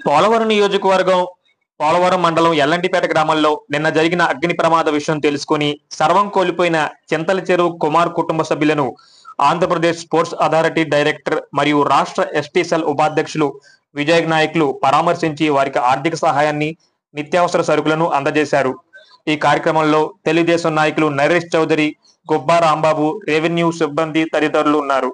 పోలవరం నియోజకవర్గం పోలవరం మండలం ఎల్లంటిపేట గ్రామంలో నిన్న జరిగిన అగ్ని ప్రమాద విషయం తెలుసుకుని సర్వం కోల్పోయిన చింతల చెరువు కుమార్ కుటుంబ సభ్యులను ఆంధ్రప్రదేశ్ స్పోర్ట్స్ అథారిటీ డైరెక్టర్ మరియు రాష్ట్ర ఎస్టీ సెల్ ఉపాధ్యక్షులు విజయ్ నాయకులు పరామర్శించి వారికి ఆర్థిక సహాయాన్ని నిత్యావసర సరుకులను అందజేశారు. ఈ కార్యక్రమంలో తెలుగుదేశం నాయకులు నరేష్ చౌదరి, గుబ్బా రాంబాబు, రెవెన్యూ సిబ్బంది తదితరులు ఉన్నారు.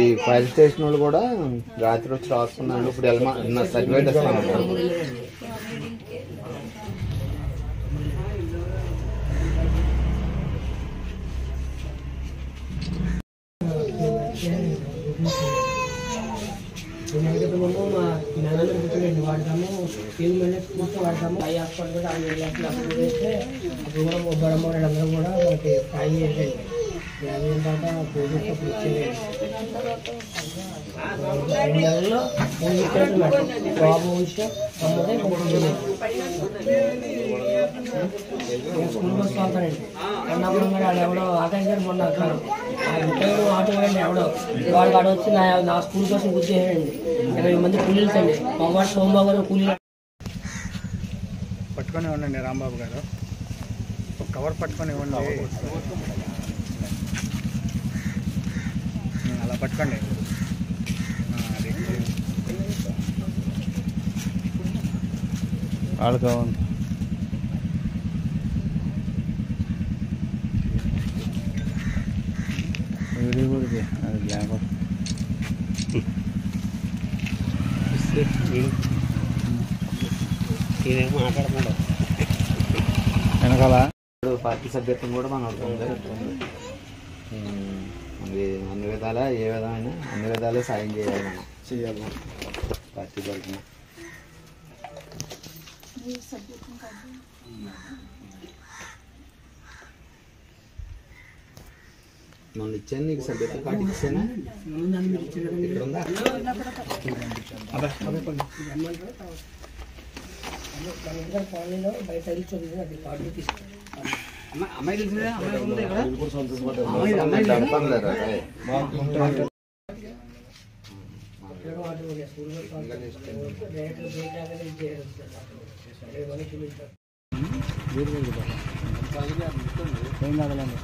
ఈ ఫైర్ స్టేషన్ వాళ్ళు కూడా రాత్రి వచ్చి రాస్తున్నాను. ఇప్పుడు సర్టిఫికేట్ ఇస్తాను. మేము మా నెలలో పుట్టినండి వాడతాము, ఫీల్ మినిట్స్ పూర్తి వాడతాము. ఐ హాస్పిటల్ కూడా 5 లక్షలు అప్పుడు వేస్తే అప్పుడు కూడా బొబ్బరమ్మ అందరూ కూడా మనకి సాయం చేసేది. ఏంటంటే పోలీసు అప్పుడు ఇచ్చేది 2 నెలల్లో 3 ఇచ్చేది మేడం. బాబు విషయం అమ్మదే స్కూల్ బస్ వెళ్తానండి. అన్నప్పుడు వాడు ఎవడో ఆకాశ గారు మొన్న అంటారు ఆ ముఖ్యంగా ఆటో అండి ఎవడో వాడు వాడు వచ్చి నా స్కూల్ కోసం గుర్తు చేయండి. 20 మంది కూలీలు అండి. మగవాడు సోమవారం కూలీలు పట్టుకొని ఉండండి. రాంబాబు గారు ఒక కవర్ పట్టుకొని ఇవ్వండి. అలా పట్టుకోండి. అది ఆడుకోవాలి. వీడియో కూడా అది బ్లాక్ మాట్లాడుతున్నాడు వెనకాల పార్టీ సభ్యత్వం కూడా మనం అన్ని విధాల ఏ విధమైన అన్ని విధాలే సాయం చేయాలి. మనం చేయాలి పార్టీ తరఫున. మనం ఇచ్చాను నీకు సభ్యత్వం కార్డు ఇచ్చానా? కాలనీలో బయట అది కార్డు తీసుకుంటాం. అమ్మాయి తెలిసిందే. ఏం కావాలండి?